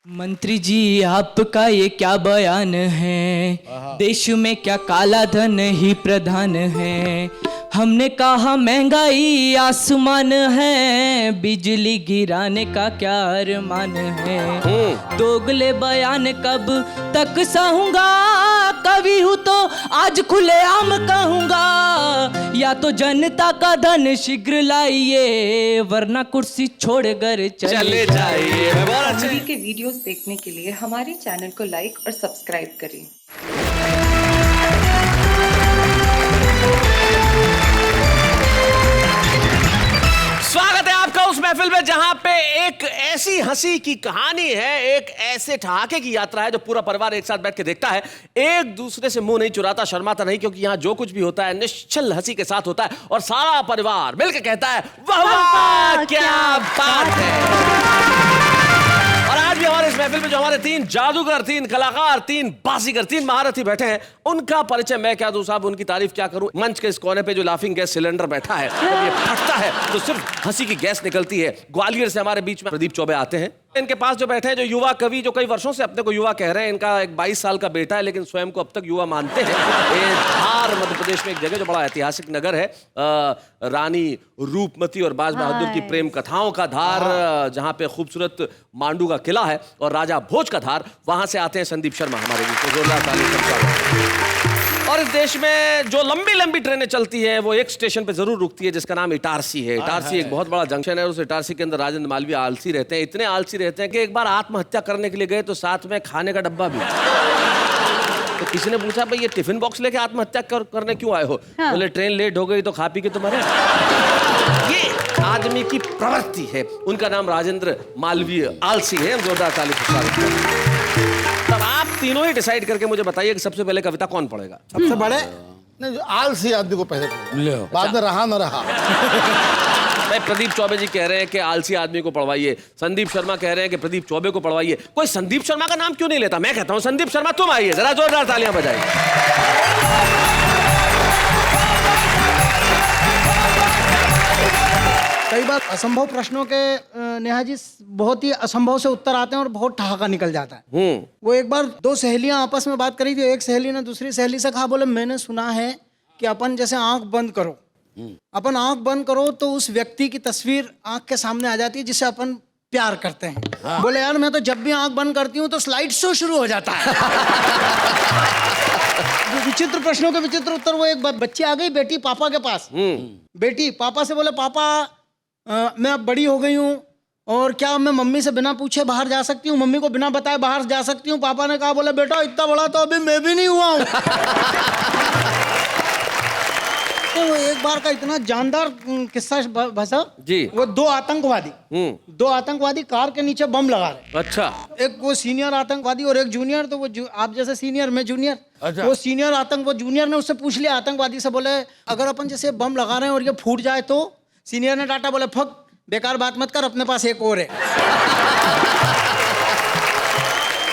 मंत्री जी आपका ये क्या बयान है, देश में क्या काला धन ही प्रधान है। हमने कहा महंगाई आसमान है, बिजली गिराने का क्या अरमान है। दोगले बयान कब तक सहूंगा, कवि हूँ तो आज खुलेआम कहूंगा। या तो जनता का धन शीघ्र लाइए, वरना कुर्सी छोड़कर चले जाइए। कॉमेडी के वीडियोस देखने के लिए हमारे चैनल को लाइक और सब्सक्राइब करें। स्वागत है आपका उस महफिल में जहां पे एक ऐसी हंसी की कहानी है, एक ऐसे ठहाके की यात्रा है जो पूरा परिवार एक साथ बैठ के देखता है। एक दूसरे से मुंह नहीं चुराता, शर्माता नहीं, क्योंकि यहां जो कुछ भी होता है निश्चल हंसी के साथ होता है और सारा परिवार मिलकर कहता है वाह वाह क्या बात है। और आज भी हमारे इस महफिल में जो हमारे तीन जादूगर, तीन कलाकार, तीन बाजीगर, तीन महारथी बैठे हैं, उनका परिचय मैं क्या दूं साहब, उनकी तारीफ क्या करूं। मंच के इस कोने पे जो लाफिंग गैस सिलेंडर बैठा है, जब ये फटता है तो सिर्फ हंसी की गैस निकलती है। ग्वालियर से हमारे बीच में प्रदीप चौबे आते हैं। इनके पास जो बैठे हैं जो युवा कवि, जो कई वर्षों से अपने को युवा कह रहे हैं, इनका एक 22 साल का बेटा है लेकिन स्वयं को अब तक युवा मानते हैं। ये धार मध्य प्रदेश में एक जगह जो बड़ा ऐतिहासिक नगर है, रानी रूपमती और बाज बहादुर की प्रेम कथाओं का धार, जहां पे खूबसूरत मांडू का किला है, और राजा भोज का धार। वहां से आते हैं संदीप शर्मा हमारे बीच में। जोरदार ताली। और इस देश में जो लंबी लंबी ट्रेनें चलती है वो एक स्टेशन पे जरूर रुकती है जिसका नाम इटारसी है। इटारसी एक बहुत बड़ा जंक्शन है। उस इटारसी के अंदर राजेंद्र मालवीय आलसी रहते हैं, इतने आलसी रहते हैं कि एक बार आत्महत्या करने के लिए गए तो साथ में खाने का डब्बा भी। तो किसी ने पूछा भाई ये टिफिन बॉक्स लेके आत्महत्या करने क्यों आए हो? बोले ट्रेन लेट हो गई तो खा पी के तो मरे। ये आदमी की प्रवृत्ति है। उनका नाम राजेंद्र मालवीय आलसी है। हम जोरदार ताली बजाते। तब आप तीनों ही डिसाइड करके मुझे बताइए कि सबसे पहले कविता कौन पढ़ेगा। सबसे बड़े नहीं, जो आलसी आदमी को पहले पढ़ेगा, बाद में रहा न रहा। मैं प्रदीप चौबे जी कह रहे हैं कि आलसी आदमी को पढ़वाइए, संदीप शर्मा कह रहे हैं कि प्रदीप चौबे को पढ़वाइए। कोई संदीप शर्मा का नाम क्यों नहीं लेता? मैं कहता हूं संदीप शर्मा तुम आइए, जरा जोरदार तालियां बजाइए। कई बार असंभव प्रश्नों के नेहा जी बहुत ही असंभव से उत्तर आते हैं और बहुत ठहाका निकल जाता है। वो एक बार दो सहेलियां आपस में बात करी थी। एक सहेली ने दूसरी सहेली से कहा, बोले मैंने सुना है कि अपन जैसे आंख बंद करो, अपन आंख बंद करो तो उस व्यक्ति की तस्वीर आंख के सामने आ जाती है जिससे अपन प्यार करते हैं। बोले यार मैं तो जब भी आंख बंद करती हूँ तो स्लाइड शो शुरू हो जाता है। विचित्र प्रश्नों के विचित्र उत्तर। वो एक बच्ची आ गई बेटी पापा के पास। बेटी पापा से बोले, पापा मैं अब बड़ी हो गई हूँ और क्या मैं मम्मी से बिना पूछे बाहर जा सकती हूँ, मम्मी को बिना बताए बाहर जा सकती हूँ? पापा ने कहा, बोले बेटा इतना बड़ा तो अभी मैं भी नहीं हुआ हूँ। तो वो एक बार का इतना जानदार किस्सा भाषा जी। वो दो आतंकवादी कार के नीचे बम लगा रहे। अच्छा। एक वो सीनियर आतंकवादी और एक जूनियर। तो वो आप जैसे सीनियर मैं जूनियर। अच्छा। वो सीनियर वो जूनियर ने उससे पूछ लिया आतंकवादी से, बोले अगर अपन जैसे बम लगा रहे हैं और ये फूट जाए तो? सीनियर ने डांटा, बोले फक बेकार बात मत कर, अपने पास एक और है।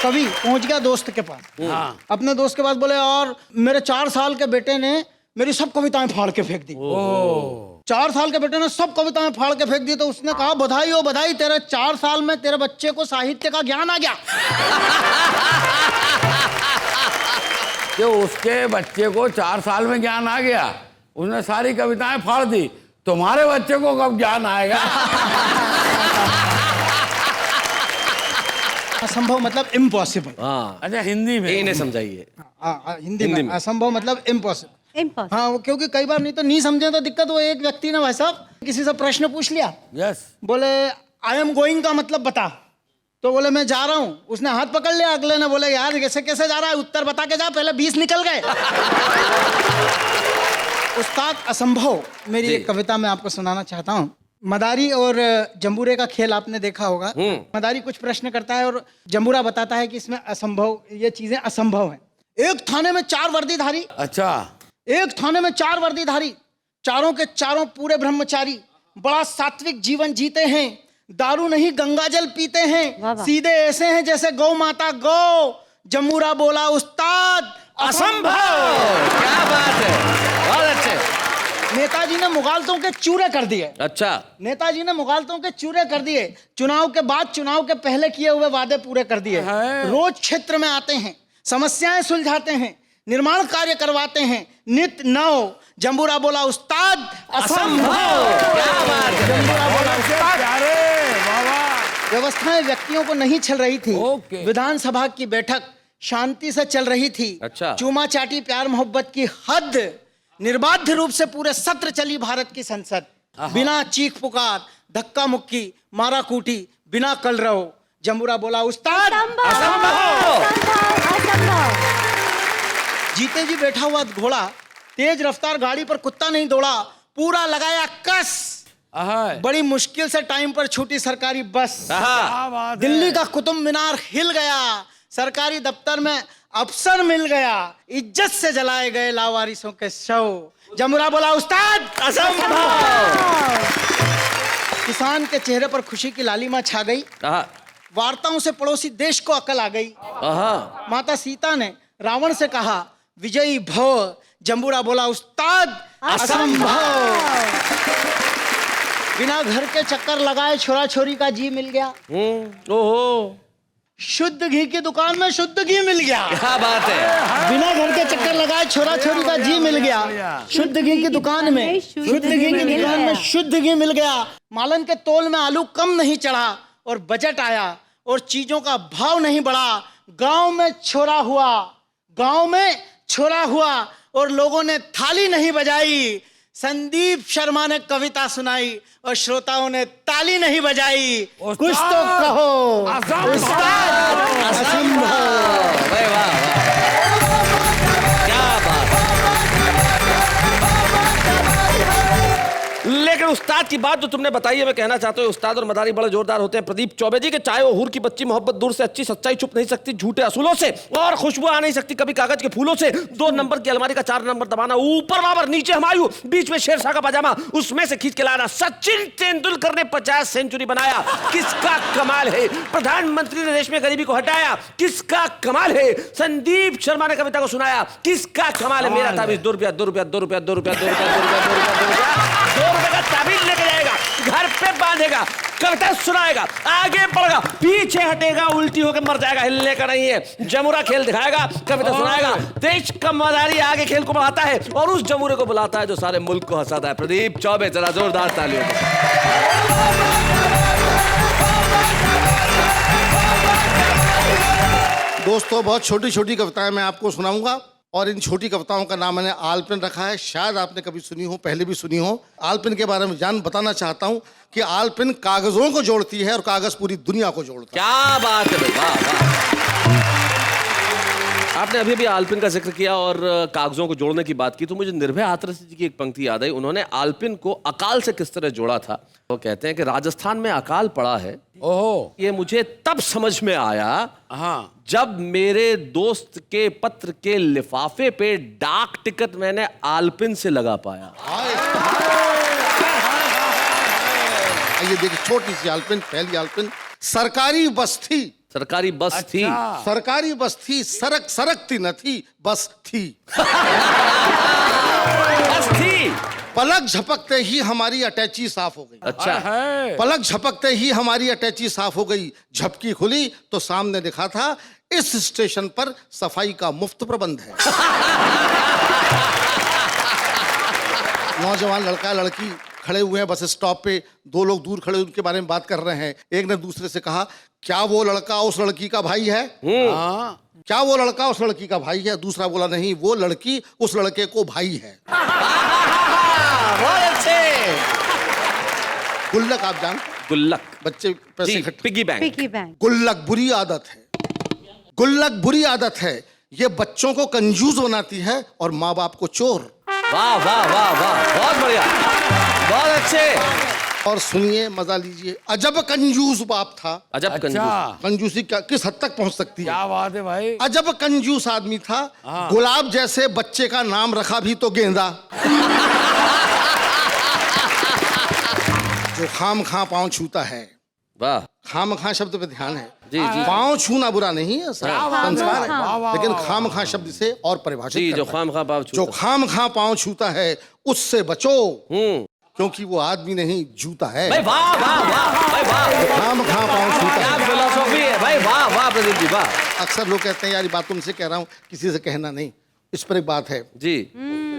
कवि पहुंच गया दोस्त के पास। अपने दोस्त के पास बोले, और मेरे 4 साल के बेटे ने मेरी सब कविताएं फाड़ के फेंक दी। 4 साल के बेटे ने सब कविताएं फाड़ के फेंक दी। तो उसने कहा, बधाई हो बधाई, तेरे 4 साल में तेरे बच्चे को साहित्य का ज्ञान आ गया। कि उसके बच्चे को 4 साल में ज्ञान आ गया, उसने सारी कविताएं फाड़ दी, तुम्हारे बच्चे को कब ज्ञान आएगा? असंभव मतलब इम्पॉसिबल। अच्छा हिंदी में इन्हें समझाइए। हिंदी में असंभव मतलब इम्पॉसिबल। हाँ, वो क्योंकि कई बार नहीं तो नहीं समझे तो दिक्कत। वो एक व्यक्ति ने भाई साहब किसी से प्रश्न पूछ लिया। यस। बोले आई एम गोइंग का मतलब बता। तो बोले मैं जा रहा हूँ। उसने हाथ पकड़ लिया। अगले ने बोले यार कैसे कैसे जा रहा है, उत्तर बता के जा, पहले 20 निकल गए। उस्ताद असंभव मेरी एक कविता मैं आपको सुनाना चाहता हूँ। मदारी और जंबूरे का खेल आपने देखा होगा। मदारी कुछ प्रश्न करता है और जंबूरा बताता है कि इसमें असंभव, ये चीजें असंभव हैं। एक थाने में 4 वर्दीधारी। अच्छा। एक थाने में 4 वर्दीधारी, चारों के चारों पूरे ब्रह्मचारी, बड़ा सात्विक जीवन जीते हैं, दारू नहीं गंगाजल पीते हैं, सीधे ऐसे हैं जैसे गौ माता गौ। जंबूरा बोला, उस्ताद असंभव। क्या बात है, बहुत अच्छे। नेताजी ने मुगालतों के चूरे कर दिए। अच्छा, नेताजी ने मुगालतों के चूरे कर दिए। चुनाव के बाद, चुनाव के पहले किए हुए वादे पूरे कर दिए। रोज क्षेत्र में आते हैं, समस्याएं सुलझाते हैं, निर्माण कार्य करवाते हैं, नित नव। जंबूरा बोला उस्ताद असंभव। क्या बात है। जंबूरा बोला उस्ताद। बाबा व्यवस्थाएं व्यक्तियों को नहीं चल रही थी। ओके। विधानसभा की बैठक शांति से चल रही थी। अच्छा। चूमा चाटी प्यार मोहब्बत की हद, निर्बाध रूप से पूरे सत्र चली भारत की संसद। बिना चीख पुकार, धक्का मुक्की, मारा कूटी, बिना कलरव। जंबूरा बोला उस्ताद जीते जी बैठा हुआ घोड़ा, तेज रफ्तार गाड़ी पर कुत्ता नहीं दौड़ा, पूरा लगाया कस। बड़ी मुश्किल से टाइम पर छूटी सरकारी बस। क्या बात है। दिल्ली का कुतुब मीनार हिल गया, सरकारी दफ्तर में अफसर मिल गया, इज्जत से जलाए गए लावारिसों के शव। जमुरा बोला उस्ताद असंभव। किसान के चेहरे पर खुशी की लालिमा छा गई। आहा, वार्ताओं से पड़ोसी देश को अकल आ गई। आहा। माता सीता ने रावण से कहा विजयी भव। जंबूरा बोला उस्ताद असंभव। बिना घर के चक्कर लगाए छोरा छोरी का जी मिल गया। ओहो, शुद्ध घी की दुकान में शुद्ध घी मिल गया। क्या बात है। बिना घर के चक्कर लगाए छोरा छोरी का जी मिल गया। शुद्ध घी की दुकान में शुद्ध घी की दुकान में शुद्ध घी मिल गया। मालन के तोल में आलू कम नहीं चढ़ा और बजट आया और चीजों का भाव नहीं बढ़ा। गांव में छोरा हुआ, गांव में छोरा हुआ और लोगों ने थाली नहीं बजाई। संदीप शर्मा ने कविता सुनाई और श्रोताओं ने ताली नहीं बजाई। कुछ तो कहो उस्ताद असंभव। वाह वाह वाह, क्या बात है। लेकिन उस्ताद की बात जो तुमने बताई है, मैं कहना चाहता हूँ उस्ताद और मदारी बड़े जोरदार होते हैं। प्रदीप चौबे जी के चाहे वो हूर की बच्ची मोहब्बत दूर से अच्छी, सच्चाई छुप नहीं सकती झूठे असूलों से, और खुशबू आ नहीं सकती कभी कागज के फूलों से। 2 नंबर की अलमारी का 4 नंबर दबाना, ऊपर बाबर नीचे हमायूं, बीच में शेरशाह का पजामा, उसमें से खींच के लाना। सचिन तेंदुलकर ने 50 सेंचुरी बनाया, किसका कमाल है। प्रधानमंत्री ने देश में गरीबी को हटाया, किसका कमाल है। संदीप शर्मा ने कविता को सुनाया, किसका कमाल है। मेरा ताबीज 2 रुपया 2 रुपया 2 रुपया 2 रुपया 2 रुपया 2 रुपया 2 रुपया 2 रुपया 2 रुपये का ताबीज लेके जाएगा, घर पे बांधेगा, कविता सुनाएगा, आगे बढ़ेगा, पीछे हटेगा, उल्टी होकर मर जाएगा, हिलने का नहीं है। जमुरा खेल दिखाएगा, कविता सुनाएगा, देश का मदारी आगे खेल को बढ़ाता है और उस जमुरे को बुलाता है जो सारे मुल्क को हंसाता है। प्रदीप चौबे, जरा जोरदार तालियों। दोस्तों, बहुत छोटी छोटी कविताएं मैं आपको सुनाऊंगा और इन छोटी कविताओं का नाम मैंने आलपिन रखा है। शायद आपने कभी सुनी हो, पहले भी सुनी हो। आलपिन के बारे में बताना चाहता हूं कि आलपिन कागजों को जोड़ती है और कागज पूरी दुनिया को जोड़ता है। क्या बात है भाई, वाह वाह। आपने अभी भी आलपिन का जिक्र किया और कागजों को जोड़ने की बात की, तो मुझे निर्भय हाथरस जी की एक पंक्ति याद आई। उन्होंने आलपिन को अकाल से किस तरह जोड़ा था। वो कहते हैं कि राजस्थान में अकाल पड़ा है, ओहो, ये मुझे तब समझ में आया हाँ, जब मेरे दोस्त के पत्र के लिफाफे पे डाक टिकट मैंने आलपिन से लगा पाया। ये देखिए, छोटी सी आलपिन, पहली आलपिन। सरकारी बस थी, सरकारी बस थी, सरकारी बस थी, सरकती न थी, बस थी। बस थी। पलक झपकते ही हमारी अटैची साफ हो गई। अच्छा है। पलक झपकते ही हमारी अटैची साफ हो गई। झपकी खुली तो सामने दिखा था, इस स्टेशन पर सफाई का मुफ्त प्रबंध है। नौजवान लड़का लड़की खड़े हुए हैं बस स्टॉप पे। 2 लोग दूर खड़े उनके बारे में बात कर रहे हैं। एक ने दूसरे से कहा, क्या वो लड़का उस लड़की का भाई है? क्या वो लड़का उस लड़की का भाई है? दूसरा बोला, नहीं, वो लड़की उस लड़के को भाई है। बहुत अच्छे। गुल्लक आप जानते, गुल्लक, बच्चे पैसे जी, इकट्ठे। Piggy bank. गुल्लक बुरी आदत है, गुल्लक बुरी आदत है। ये बच्चों को कंजूस बनाती है और माँ बाप को चोर। वाह वाह वाह वाह, बहुत बढ़िया, बहुत अच्छे। और सुनिए, मजा लीजिए। अजब कंजूस बाप था। अजब अच्छा, कंजूस। कंजूसी क्या किस हद तक पहुंच सकती है। क्या बात है भाई। अजब कंजूस आदमी था। गुलाब जैसे बच्चे का नाम रखा भी तो गेंदा। जो खाम खां पांव छूता है। वाह। खाम खां शब्द पे ध्यान है। जी जी पाँव छूना बुरा नहीं है, संस्कार है। वाह, वाह, लेकिन वाह, खाम खा शब्द से और परिभाषित जी, जो करना है। खाम खा पाँव जो छूता। खाम खा पाँव छूता है उससे बचो, हम्म, क्योंकि वो आदमी नहीं जूता है। भाई वाह वाह वाह भाई वाह, खाम खा पाँव छूता क्या है। फिलोसॉफी है भाई, वाह वाह प्रदीप जी वाह। अक्सर लोग कहते हैं यार ये बात तुमसे कह रहा हूँ, किसी से कहना नहीं। इस पर एक बात है, जी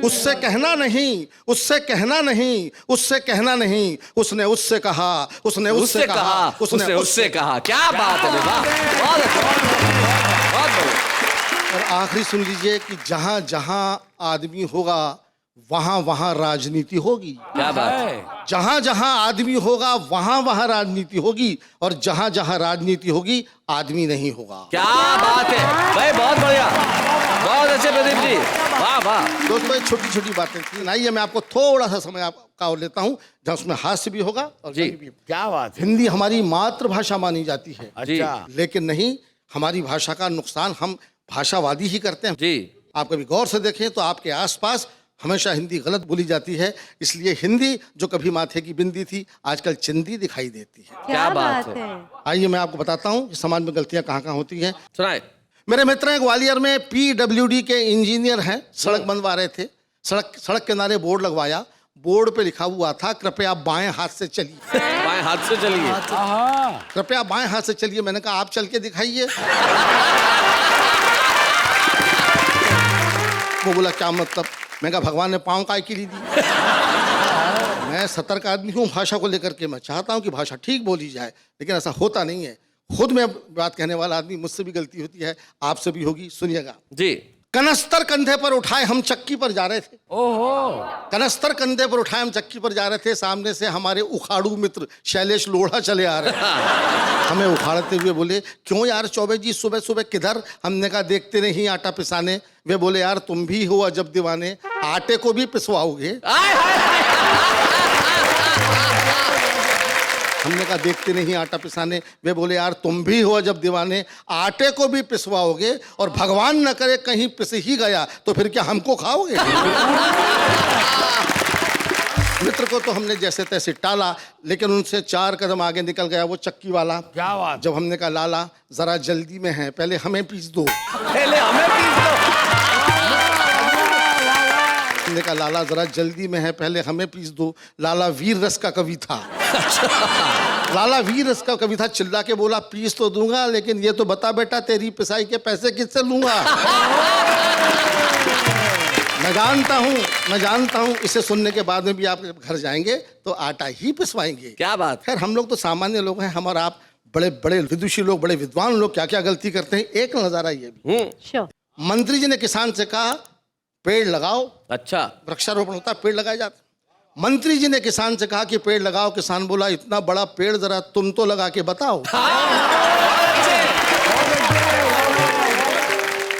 उससे कहना नहीं, उससे कहना नहीं, उससे कहना नहीं, उसने उससे कहा, उसने उससे कहा, उसने उससे कहा, क्या बात है वाह, बहुत अच्छा, बहुत बढ़िया। और आखिरी सुन लीजिए कि जहां जहां आदमी होगा वहां वहां राजनीति होगी। क्या बात है, जहां जहां आदमी होगा वहां वहां राजनीति होगी, और जहां जहां राजनीति होगी आदमी नहीं होगा। क्या बात है भाई, बहुत बढ़िया, बहुत अच्छे प्रदीप जी, वाह वाह। दोस्तों ये छोटी छोटी बातें थी। आइए मैं आपको थोड़ा सा समय आपका और लेता हूं जहां उसमें हास्य भी होगा और जी। गद्य भी। क्या बात है। हिंदी हमारी मातृभाषा मानी जाती है, अच्छा। लेकिन नहीं, हमारी भाषा का नुकसान हम भाषावादी ही करते हैं। जी आप कभी गौर से देखें तो आपके आसपास हमेशा हिंदी गलत बोली जाती है, इसलिए हिंदी जो कभी माथे की बिंदी थी आजकल चिंदी दिखाई देती है। क्या बात है, आइए मैं आपको बताता हूँ कि समाज में गलतियां कहाँ कहाँ होती हैं। सुनाए। मेरे मित्र हैं ग्वालियर में, PWD के इंजीनियर हैं, सड़क बनवा रहे थे। सड़क किनारे बोर्ड लगवाया, बोर्ड पे लिखा हुआ था कृपया बाएं हाथ से चलिए। बाएं हाथ से चलिए, हाँ, कृपया बाएं हाथ से चलिए। मैंने कहा आप चल के दिखाइए। वो बोला क्या मतलब? मैं कहा भगवान ने पाँव काय के लिए दी। मैं सतर्क आदमी हूँ भाषा को लेकर के, मैं चाहता हूँ कि भाषा ठीक बोली जाए, लेकिन ऐसा होता नहीं है। खुद मैं बात कहने वाला आदमी, मुझसे भी गलती होती है, आपसे भी होगी। सुनिएगा। जी कनस्तर कंधे पर उठाए हम चक्की पर जा रहे थे। ओहो, कनस्तर कंधे पर उठाए हम चक्की पर जा रहे थे, सामने से हमारे उखाड़ू मित्र शैलेश लोढ़ा चले आ रहे हैं। हमें उखाड़ते हुए बोले क्यों यार चौबे जी सुबह सुबह किधर? हमने कहा देखते नहीं आटा पिसाने। वे बोले यार तुम भी हो अजब दीवाने, आटे को भी पिसवाओगे? हमने कहा देखते नहीं आटा पिसाने। वे बोले यार तुम भी हो जब दीवाने, आटे को भी पिसवाओगे, और भगवान न करे कहीं पिस ही गया तो फिर क्या हमको खाओगे? मित्र को तो हमने जैसे तैसे टाला, लेकिन उनसे 4 कदम आगे निकल गया वो चक्की वाला। क्या बात। जब हमने कहा लाला जरा जल्दी में है, पहले हमें पीस दो। पहले हमें पीस दो। हमने कहा लाला जरा जल्दी में है, पहले हमें पीस दो। लाला वीर रस का कवि था। लाला वीर रस का कवि था, चिल्ला के बोला पीस तो दूंगा, लेकिन ये तो बता बेटा तेरी पिसाई के पैसे किससे लूंगा? मैं जानता हूँ इसे सुनने के बाद में भी आप घर जाएंगे तो आटा ही पिसवाएंगे। क्या बात। खैर हम लोग तो सामान्य लोग हैं, हम और आप बड़े बड़े विदुषी लोग, बड़े विद्वान लोग क्या क्या गलती करते हैं। एक नजारा ये भी, मंत्री जी ने किसान से कहा पेड़ लगाओ। अच्छा, वृक्षारोपण होता है, पेड़ लगाए जाते। मंत्री जी ने किसान से कहा कि पेड़ लगाओ। किसान बोला इतना बड़ा पेड़ जरा तुम तो लगा के बताओ।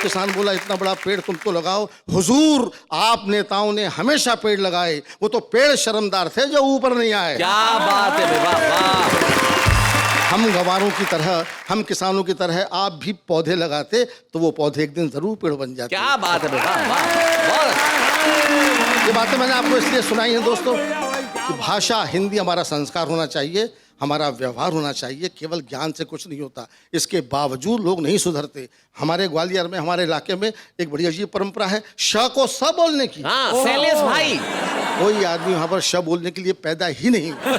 किसान बोला इतना बड़ा पेड़ तुम तो लगाओ। हुजूर आप नेताओं ने हमेशा पेड़ लगाए, वो तो पेड़ शर्मदार थे जो ऊपर नहीं आए। क्या बात है, वाह वाह। हम गंवारों की तरह, हम किसानों की तरह आप भी पौधे लगाते तो वो पौधे एक दिन जरूर पेड़ बन जाते। क्या बात है, वाह वाह, बहुत अच्छा। ये बातें मैंने आपको इसलिए सुनाई हैं दोस्तों कि भाषा हिंदी हमारा संस्कार होना चाहिए, हमारा व्यवहार होना चाहिए। केवल ज्ञान से कुछ नहीं होता, इसके बावजूद लोग नहीं सुधरते। हमारे ग्वालियर में, हमारे इलाके में एक बड़ी अजीब परंपरा है श को स बोलने की। हाँ, शैलेश भाई। कोई आदमी वहां पर श बोलने के लिए पैदा ही नहीं हुआ।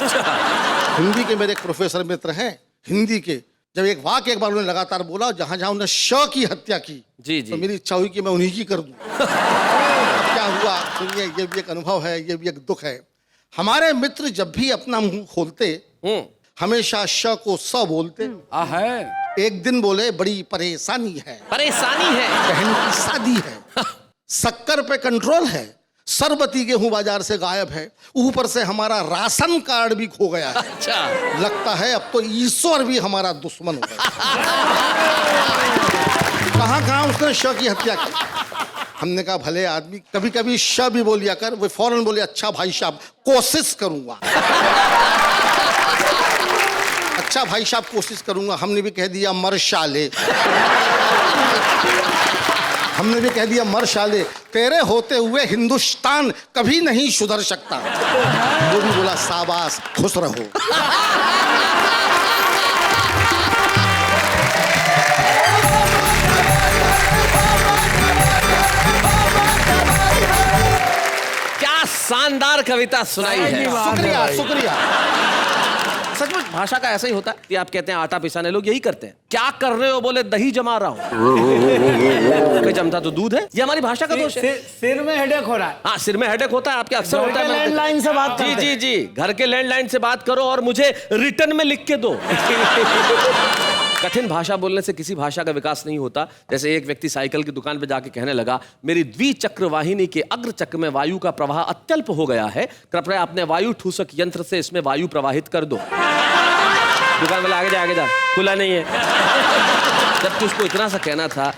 हिंदी के मेरे एक प्रोफेसर मित्र हैं हिंदी के, जब एक वाक्य एक बार उन्होंने लगातार बोला, जहां जहां उन्होंने श की हत्या की, जी जी, तो मेरी इच्छा हुई कि मैं उन्हीं की कर दूं। क्या हुआ सुनिए, ये भी एक अनुभव है, ये भी एक दुख है। हमारे मित्र जब भी अपना मुंह खोलते हमेशा श को स बोलते। है। एक दिन बोले बड़ी परेशानी है, परेशानी है, बहन की शादी है, शक्कर पे कंट्रोल है, सरबती गेहूं बाजार से गायब है, ऊपर से हमारा राशन कार्ड भी खो गया है। अच्छा, लगता है अब तो ईश्वर भी हमारा दुश्मन हो गया। कहाँ कहाँ उसने श की हत्या की। हमने कहा भले आदमी, कभी कभी श भी बोलिया कर। वो फौरन बोले अच्छा भाई साहब कोशिश करूंगा। अच्छा भाई साहब कोशिश करूंगा। हमने भी कह दिया मर शाले। हमने भी कह दिया मर शाले, तेरे होते हुए हिंदुस्तान कभी नहीं सुधर सकता। वो भी बोला शाबाश खुश रहो। कविता सुनाई है। शुक्रिया शुक्रिया। सचमुच भाषा का ऐसा ही होता है कि आप कहते हैं आटा पिसाने, लोग यही करते हैं। क्या कर रहे हो? बोले दही जमा रहा हूँ। जमता तो दूध है। ये हमारी भाषा का दोष है। सिर में हेडेक हो रहा है। हाँ, सिर में हेडेक होता है, आपके अक्सर होता है। लैंडलाइन से बात जी करते जी हैं। जी, घर के लैंडलाइन से बात करो और मुझे रिटर्न में लिख के दो। कठिन भाषा बोलने से किसी भाषा का विकास नहीं होता। जैसे एक व्यक्ति साइकिल की दुकान पे जाके कहने लगा, मेरी द्विचक्र वाहिनी के अग्र चक्र में वायु का प्रवाह अत्यल्प हो गया है, कृपया अपने वायु ठूसक यंत्र से इसमें वायु प्रवाहित कर दो। दुकान वाला आगे जा, खुला नहीं है। जबकि उसको इतना सा कहना था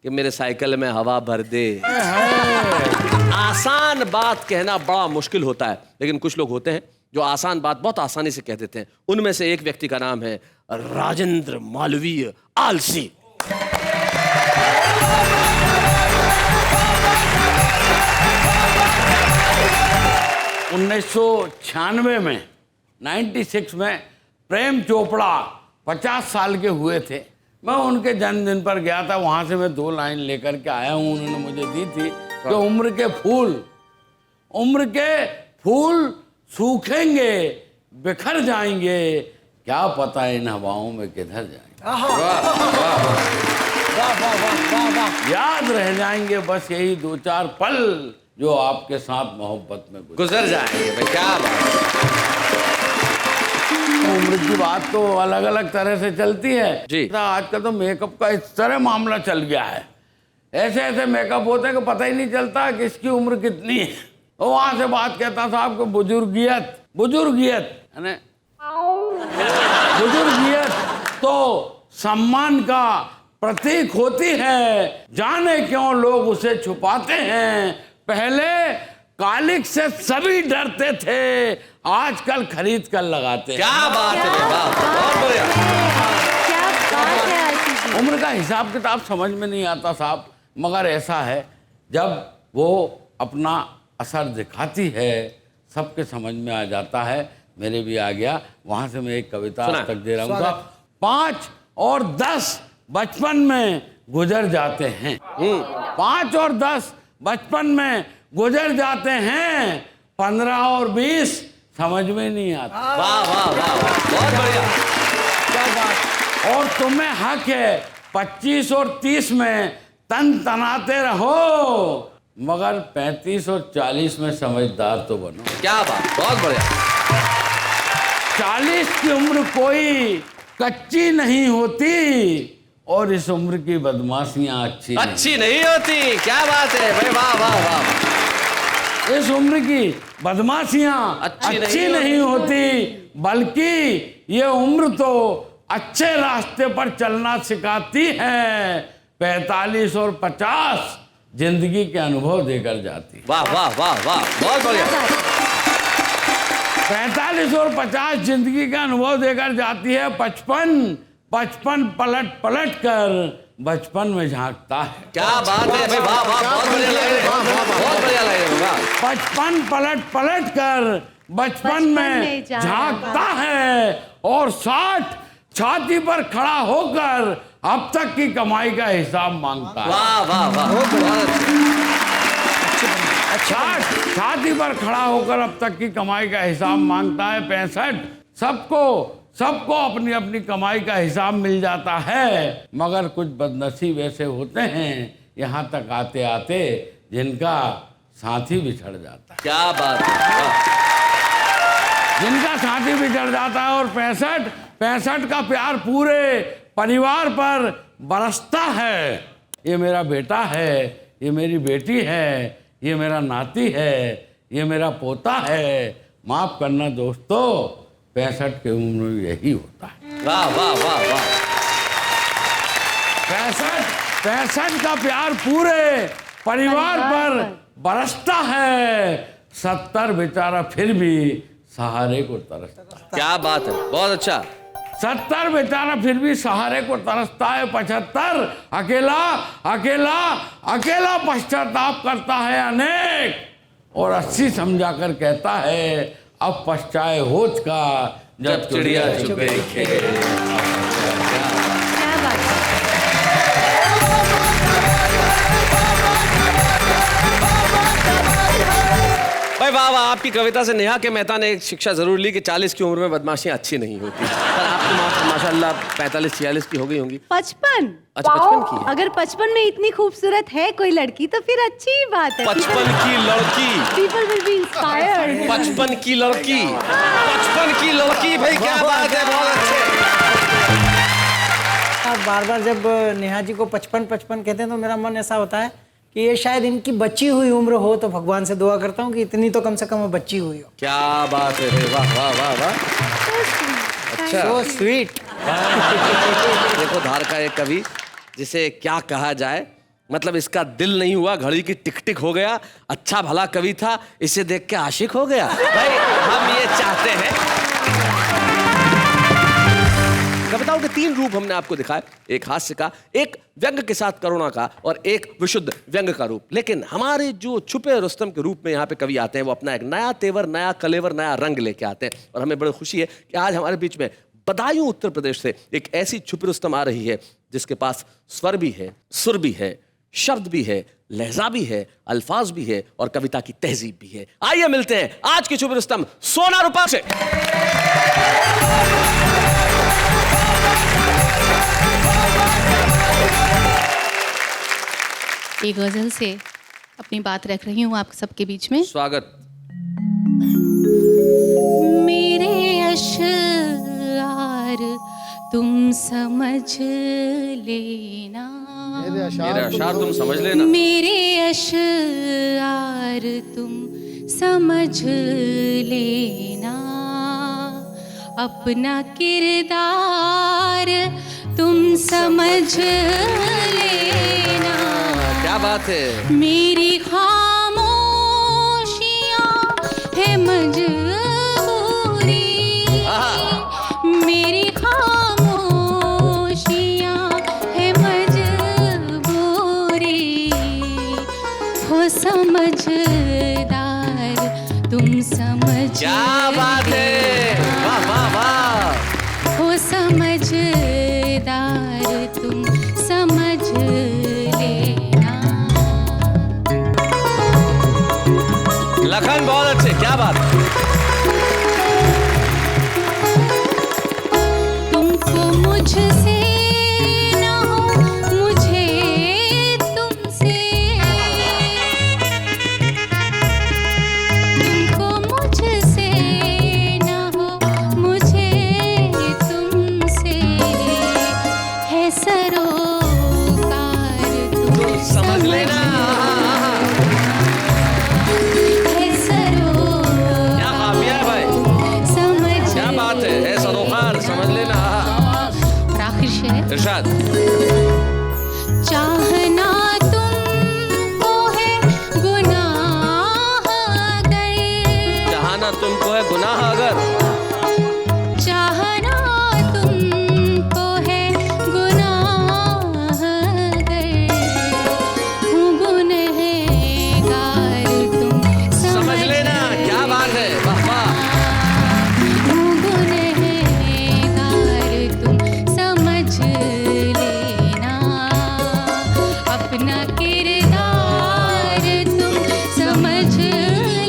कि मेरे साइकिल में हवा भर दे। आसान बात कहना बड़ा मुश्किल होता है, लेकिन कुछ लोग होते हैं जो आसान बात बहुत आसानी से कह देते हैं। उनमें से एक व्यक्ति का नाम है राजेंद्र मालवीय आलसी। 1996 में 96 में प्रेम चोपड़ा 50 साल के हुए थे। मैं उनके जन्मदिन पर गया था, वहां से मैं 2 लाइन लेकर के आया हूं। उन्होंने मुझे दी थी कि उम्र के फूल सूखेंगे, बिखर जाएंगे, क्या पता इन हवाओं में किधर जाएंगे। याद रह जाएंगे बस यही 2-4 पल जो आपके साथ मोहब्बत में गुजर जाएंगे। भाई क्या बात। उम्र की बात तो अलग अलग तरह से चलती है जी। आजकल तो मेकअप का इस तरह मामला चल गया है, ऐसे ऐसे मेकअप होते हैं कि पता ही नहीं चलता कि इसकी उम्र कितनी है। वो वहां से बात कहता था आपको बुजुर्गियत यानी बुजुर्गियत तो सम्मान का प्रतीक होती है, जाने क्यों लोग उसे छुपाते हैं। पहले कालिक से सभी डरते थे, आजकल खरीद कर लगाते हैं। क्या बात है, बहुत बढ़िया। क्या बात है आशीष जी। उम्र का हिसाब किताब समझ में नहीं आता साहब, मगर ऐसा है जब वो अपना असर दिखाती है सबके समझ में आ जाता है। मेरे भी आ गया। वहां से मैं एक कविता आज तक दे रहा हूँ। 5 और 10 बचपन में गुजर जाते हैं। 5 और 10 बचपन में गुजर जाते हैं, 15 और 20 समझ में नहीं आता। वाह वाह वाह, बहुत बढ़िया। क्या बात। और तुम्हें हक है 25 और 30 में तन तनाते रहो, मगर 35 और 40 में समझदार तो बनो। क्या बात, बहुत बढ़िया। 40 की उम्र कोई कच्ची नहीं होती और इस उम्र की बदमाशियां अच्छी नहीं होती। क्या बात है भाई, वाह वाह वाह। इस उम्र की बदमाशियां अच्छी नहीं होती, बल्कि ये उम्र तो अच्छे रास्ते पर चलना सिखाती है। 45 और 50 जिंदगी के अनुभव देकर जाती। वाह वाह वाह वाह, बहुत बढ़िया। 45 और 50 जिंदगी का अनुभव देकर जाती है। 55 पलट कर बचपन में झांकता है। क्या बात है भाई, वाह वाह, बहुत बढ़िया लग रहा है, बहुत बढ़िया लग रहा है। 55 पलट कर बचपन में झांकता है और 60 छाती पर खड़ा होकर अब तक की कमाई का हिसाब मांगता है। वाह वाह वाह, 60 छाती पर खड़ा होकर अब तक की कमाई का हिसाब मांगता है। 65 सबको अपनी अपनी कमाई का हिसाब मिल जाता है, मगर कुछ बदनसीब ऐसे होते हैं यहाँ तक आते आते जिनका साथी बिछड़ जाता है। क्या बात है, जिनका साथी बिछड़ जाता है। और 65 का प्यार पूरे परिवार पर बरसता है। ये मेरा बेटा है, ये मेरी बेटी है, ये मेरा नाती है, ये मेरा पोता है। माफ करना दोस्तों, 65 की उम्र में यही होता है। वाह वाह वाह वाह। 65 का प्यार पूरे परिवार पर बरसता है। 70 बेचारा फिर भी सहारे को तरसता है। क्या बात है, बहुत अच्छा। 70 बेचारा फिर भी सहारे को तरसता है। 75 अकेला पश्चाताप करता है अनेक। और 80 समझाकर कहता है अब पश्चाए होत का जब चिड़िया चुगे खेल। क्या बात है। भाई वाह अलावा आपकी कविता से नेहा के मेहता ने एक शिक्षा जरूर ली कि 40 की उम्र में बदमाशियां अच्छी नहीं होती। पर आपकी माशाल्लाह 45-46 की हो गई होंगी। 55। अच्छा 55 की है। अगर 55 में इतनी खूबसूरत है कोई लड़की तो फिर अच्छी ही बात है। 55 की लड़की, People will be inspired. 55 की लड़की, 55 की लड़की, भाई क्या बात है, बहुत अच्छे। बार बार जब नेहा जी को 55 कहते हैं तो मेरा मन ऐसा होता है कि ये शायद इनकी बच्ची हुई उम्र हो, तो भगवान से दुआ करता हूँ कि इतनी तो कम से कम वो बच्ची हुई हो। क्या बात है भाई, वाह वाह वाह वाह। अच्छा, सो स्वीट। देखो धार का एक कवि जिसे क्या कहा जाए, मतलब इसका दिल नहीं हुआ, घड़ी की टिक टिक हो गया। अच्छा भला कवि था, इसे देख के आशिक हो गया। भाई हम ये चाहते हैं। कविताओं के 3 रूप हमने आपको दिखाए, एक हास्य का, एक व्यंग के साथ करुणा का, और एक विशुद्ध व्यंग का रूप। लेकिन हमारे जो छुपे रुस्तम के रूप में यहाँ पे कवि आते हैं, वो अपना एक नया तेवर, नया कलेवर, नया रंग लेके आते हैं। और हमें बड़ी खुशी है कि आज हमारे बीच में बदायूं उत्तर प्रदेश से एक ऐसी छुपी रुस्तम आ रही है जिसके पास स्वर भी है, सुर भी है, शब्द भी है, लहजा भी है, अल्फाज भी है और कविता की तहजीब भी है। आइए मिलते हैं आज की छुपी रुस्तम सोना रूपा से। एक गजल से अपनी बात रख रही हूँ आप सबके बीच में। स्वागत। मेरे अशआर तुम समझ लेना, मेरे अशार तुम समझ लेना, मेरे अशआर तुम समझ लेना, अपना किरदार तुम समझ लेना। क्या बात है। मेरी खामोशियाँ है मजबूरी, मेरी खामोशियाँ है मजबूरी, हो समझदार तुम समझ। क्या बात है, वाह वाह वाह। हो समझदार तुम समझ लेना। लखन बहुत अच्छे, क्या बात। तुमको मुझसे ना हो, मुझे तुमसे, तुमको मुझसे ना हो, मुझे तुमसे, है सरोकार तुम समझ लेना। है सरोकार क्या काफिया है भाई, समझ। क्या बात है सरोकार समझ लेना। और आखिर शेर, इरशाद। चाहना तुमको है गुनाह अगर, चाहना तुमको है गुनाह अगर, चाहना तुमको है गुनाह अगर, हूँ गुनहगार तुम समझ लेना। क्या बात है, वाह वाह। हूँ गुनहगार तुम समझ लेना, अपना किरदार तुम समझ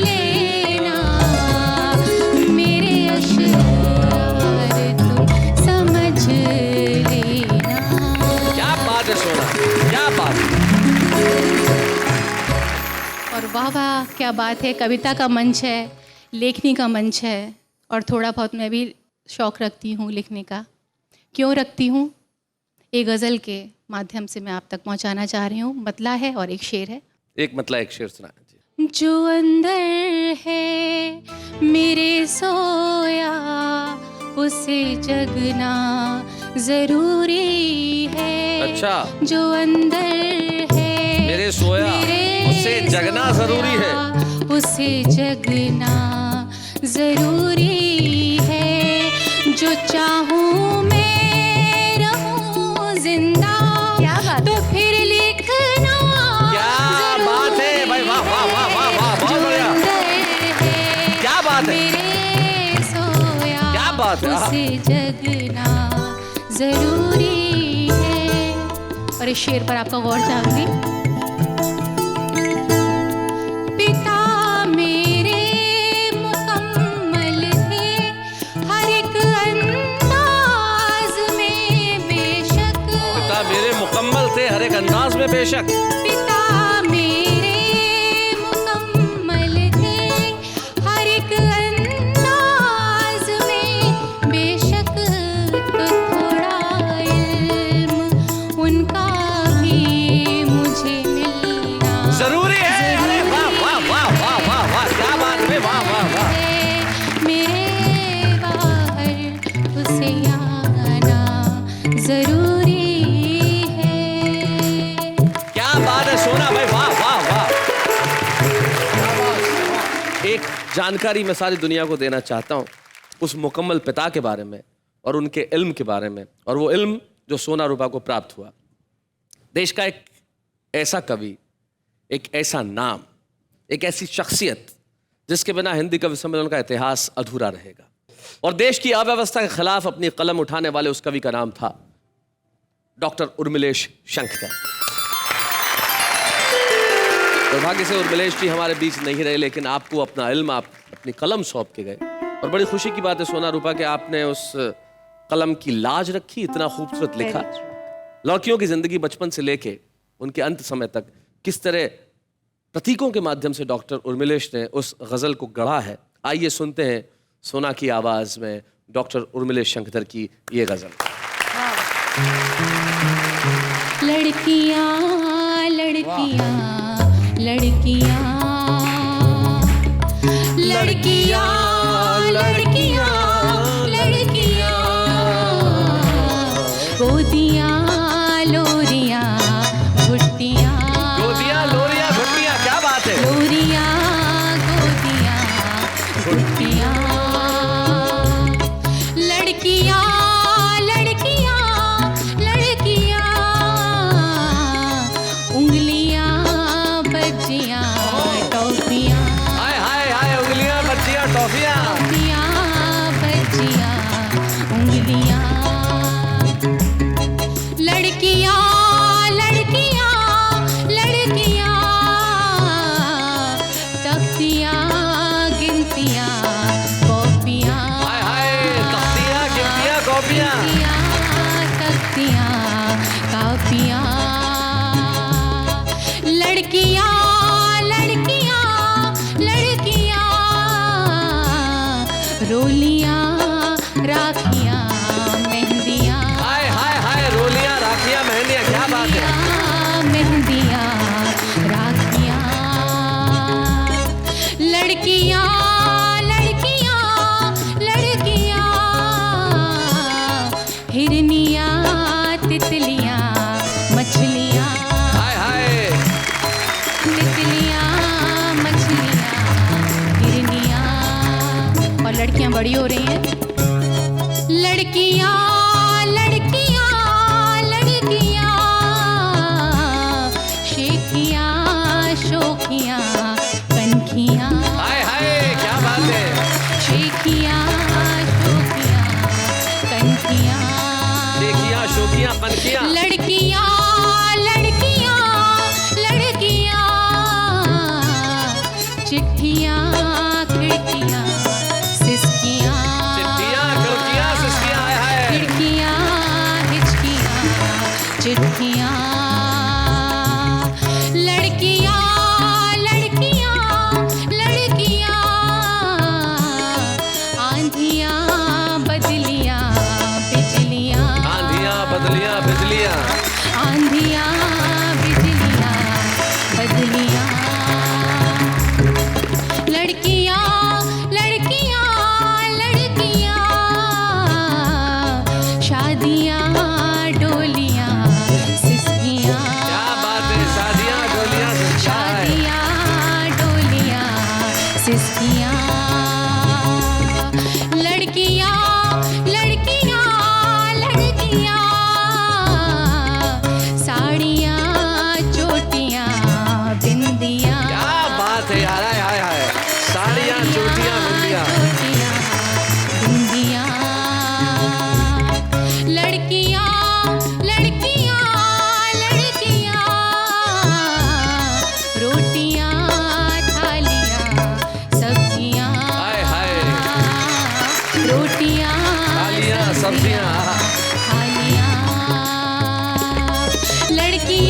लेना, मेरे अशआर तुम समझ लेना। क्या बात है सोना, क्या बात। और वाह वाह क्या बात है। कविता का मंच है, लेखनी का मंच है, और थोड़ा बहुत मैं भी शौक़ रखती हूँ लिखने का। क्यों रखती हूँ? एक गज़ल के माध्यम से मैं आप तक पहुँचाना चाह रही हूँ। मतला है और एक शेर है। एक मतलब एक शेर सुना जी। जो अंदर है मेरे सोया, उसे जगना ज़रूरी है। अच्छा। जो अंदर है मेरे सोया, उसे जगना ज़रूरी है। उसे जगना ज़रूरी है। जो चाहूँ मैं रहूँ जिंदा, तो फिर लिखना। क्या बात है भाई, वाह वाह वाह वाह वाह, बहुत बढ़िया। क्या बात है, मेरे सोया, क्या बात है। उसे जगना ज़रूरी है। और इस शेर पर आपका गौर चाहूंगी। पिता मेरे हर एक अंदाज में बेशक। पिता मेरे मुकम्मल थे हर एक अंदाज में, बेशक तो थोड़ा इल्म उनका भी मुझे मिलना जरूरी है। अरे वाह वाह वाह वाह वाह वाह, क्या बात है, वाह वाह वाह। मेरे बाहर उसे आना जरूरी है। क्या बात है सोना भाई, वाह वाह वाह। एक जानकारी मैं सारी दुनिया को देना चाहता हूं उस मुकम्मल पिता के बारे में और उनके इल्म के बारे में, और वो इल्म जो सोना रूपा को प्राप्त हुआ। देश का एक ऐसा कवि, एक ऐसा नाम, एक ऐसी शख्सियत जिसके बिना हिंदी कवि सम्मेलन का इतिहास अधूरा रहेगा। और देश की अव्यवस्था के खिलाफ अपनी कलम उठाने वाले उस कवि का नाम था डॉक्टर उर्मिलेश शंकर। दुर्भाग्य से उर्मिलेश जी हमारे बीच नहीं रहे, लेकिन आपको अपना इल्म, आप अपनी कलम सौंप के गए। और बड़ी खुशी की बात है सोना रूपा कि आपने उस कलम की लाज रखी, इतना खूबसूरत लिखा। लड़कियों की जिंदगी बचपन से लेके उनके अंत समय तक किस तरह प्रतीकों के माध्यम से डॉक्टर उर्मिलेश ने उस गजल को गढ़ा है। आइए सुनते हैं सोना की आवाज में डॉक्टर उर्मिलेश शंकर की ये गजल। लड़कियां लड़कियां लड़कियां लड़कियां लड़कियां लड़कियां, गोदियां लोरियां घुट्टियां, गोदियां लोरियां घुट्टियां, क्या बात है। लोरियां गोदियां घुट्टियां, लड़कियां लड़कियां लड़कियां, उंगलियां बज्जियां टॉफियां, हाय हाय हाय, उंगलियां बच्चियां टॉफियां, टॉफियां बज्जियां उंगलियां, लड़कियां लड़कियां लड़कियां, तख्तियां गिनतियां कॉपियां, हाय हाय, तख्तियां गिनतियां कॉपियां, तख्तियां कापियां, लड़कियां लड़कियां लड़कियां, रोलियां राखियां मेहंदियां, हाय हाय हाय, रोलियां राखियां मेहंदियां, क्या बात है। मेहंदियां राखियां, लड़कियां लड़कियां लड़कियां, हिरनियां तितलियां मछलियां, हाय हाय, तितलियां मछलियां हिरनियां, और लड़कियां बड़ी हो रही हैं। लड़कियां लड़कियां लड़कियां, शेखियां शोखियां कनखियां, हाय हाय, क्या बात है। शेखियां शोखियां कनखियां, देखियां शोकियां कनखियां, लड़कियां लड़कियां लड़कियां, चिट्ठियां खिड़कियां सिसकियां, चिट्ठियां खिड़कियां सिसकियां, हाय हाय,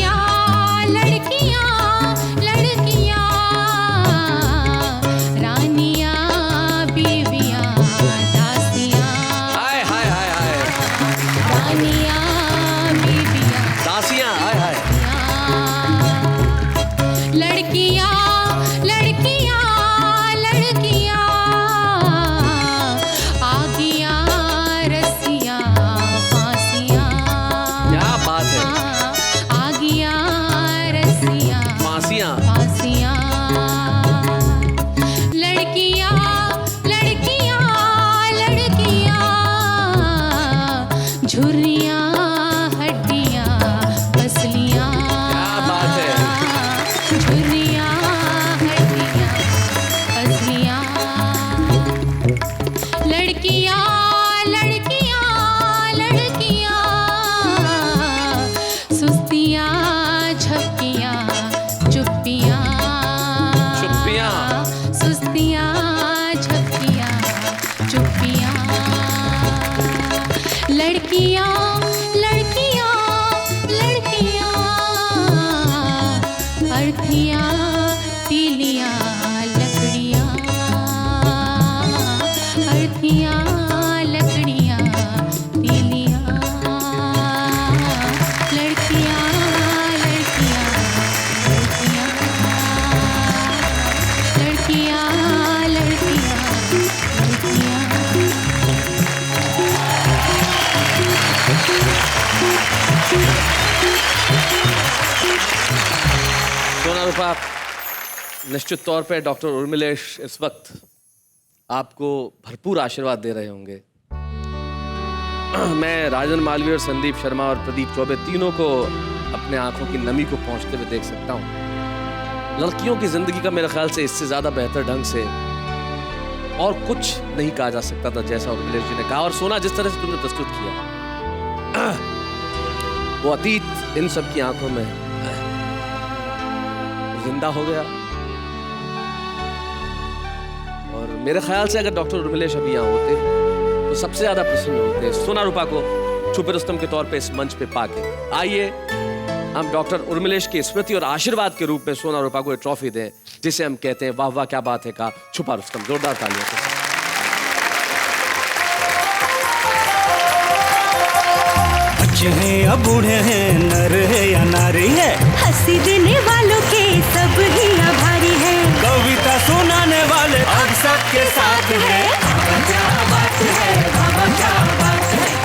लड़कियां लड़कियां लड़कियां रानियां बीवियां दासियां हाय हाय हाय हाय रानियां बीवियां दासियां हाय हाय लड़कियां लड़कियां लड़कियां आगियां रस्सियां फांसियां क्या बात है आगियां रस्सियां फांसियां फांसियां लड़कियां लड़कियां लड़कियां झुर्रियां हड्डियां पसलियां क्या बात है झुर्रियां हड्डियां पसलियां लड़कियां लड़कियां लड़कियां सुस्तियां झपकियां चुप्पियां चुप्पियां सुस्तियां झपकियां चुप्पियां लड़कियां लड़कियां लड़कियां अर्थियां तीलियां लकड़ियां अर्थियां लकड़ियां तीलियां लड़कियां लड़कियां लड़कियां लड़कियां लड़कियां लड़कियां सोना रूपा, निश्चित तौर पे डॉक्टर उर्मिलेश इस वक्त आपको भरपूर आशीर्वाद दे रहे होंगे। मैं राजन मालवीय और संदीप शर्मा और प्रदीप चौबे तीनों को अपने आंखों की नमी को पहुंचते हुए देख सकता हूं। लड़कियों की जिंदगी का मेरे ख्याल से इससे ज्यादा बेहतर ढंग से और कुछ नहीं कहा जा सकता था, जैसा उर्मिलेश जी ने कहा। और सोना, जिस तरह से तुमने प्रस्तुत किया, वो अतीत इन सब की आंखों में जिंदा हो गया। और मेरे ख्याल से अगर डॉक्टर उर्मिलेश अभी यहाँ होते तो सबसे ज्यादा प्रसन्न होते सोना रूपा को छुपे रुस्तम के तौर पे इस मंच पे पाके। आइए हम डॉक्टर उर्मिलेश की स्मृति और आशीर्वाद के रूप में सोना रूपा को एक ट्रॉफी दें, जिसे हम कहते हैं वाह वाह क्या बात है का छुपा रुस्तम। जोरदार तालियों से। बच्चे हैं या बूढ़े हैं, नर है या नारी है, हंसी देने वालों के सब ही आभारी है। कविता सुनाने वाले अब सबके साथ है।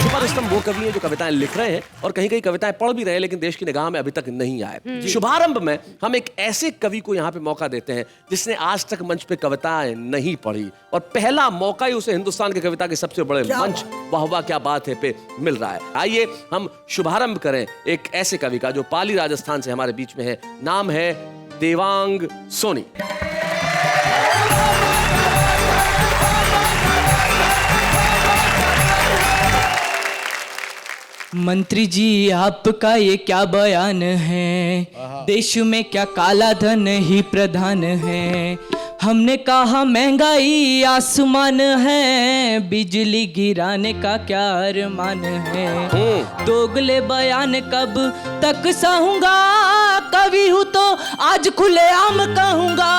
छुपा रुस्तम वो कवि हैं जो कविताएं लिख रहे हैं और कहीं कहीं कविताएं पढ़ भी रहे हैं, लेकिन देश की निगाह में अभी तक नहीं आए। शुभारंभ में हम एक ऐसे कवि को यहाँ पे मौका देते हैं जिसने आज तक मंच पे कविताएं नहीं पढ़ी, और पहला मौका ही उसे हिंदुस्तान की कविता के सबसे बड़े मंच वाह वाह क्या बात है पे मिल रहा है। आइए हम शुभारंभ करें एक ऐसे कवि का जो पाली राजस्थान से हमारे बीच में है। नाम है देवांग सोनी। मंत्री जी आपका ये क्या बयान है, देश में क्या काला धन ही प्रधान है। हमने कहा महंगाई आसमान है, बिजली गिराने का क्या अरमान है। दोगले बयान कब तक सहूंगा, कवि हूँ तो आज खुलेआम कहूंगा।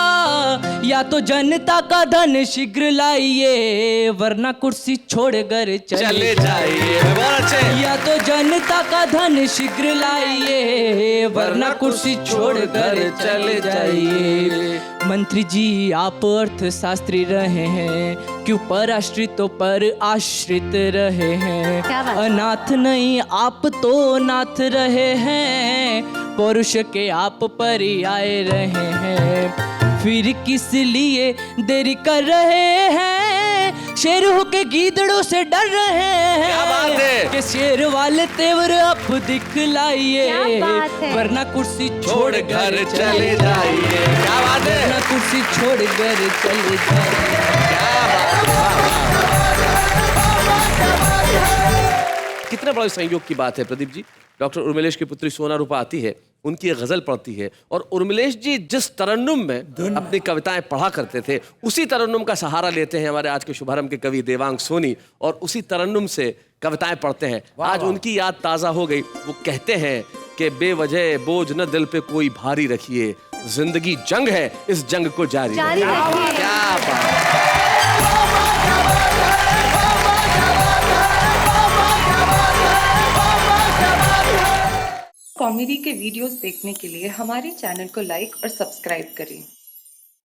या तो जनता का धन शीघ्र लाइए, वरना कुर्सी छोड़कर चले जाइए। बहुत अच्छे। या तो जनता का धन शीघ्र लाइए, वरना कुर्सी छोड़कर चले जाइए। मंत्री जी आप अर्थशास्त्री रहे हैं, क्यों पराश्रितों पर आश्रित रहे हैं। क्या बात? अनाथ नहीं आप तो नाथ रहे हैं, पौरुष के आप पर ही आए रहे हैं। फिर किस लिए देरी कर रहे हैं, शेर होके गीदड़ों से डर रहे क्या बात है? हैं कि शेर वाले तेवर अब दिखलाइए, क्या बात है? वरना कुर्सी छोड़ घर चले जाइए। क्या बात है? वरना कुर्सी छोड़ कर चले जाइए। क्या बात। कितने बड़े संयोग की बात है प्रदीप जी। डॉक्टर उर्मिलेश की पुत्री सोना रूपा आती है, उनकी एक गजल पढ़ती है, और उर्मिलेश जी जिस तरन्नुम में अपनी कविताएं पढ़ा करते थे, उसी तरन्नुम का सहारा लेते हैं हमारे आज के शुभारंभ के कवि देवांग सोनी, और उसी तरन्नुम से कविताएं पढ़ते हैं। आज उनकी याद ताजा हो गई। वो कहते हैं कि बेवजह बोझ न दिल पे कोई भारी रखिए, जिंदगी जंग है, इस जंग को जारी जारी रखिए। क्या बात। कॉमेडी के वीडियोस देखने के लिए हमारे चैनल को लाइक और सब्सक्राइब करें।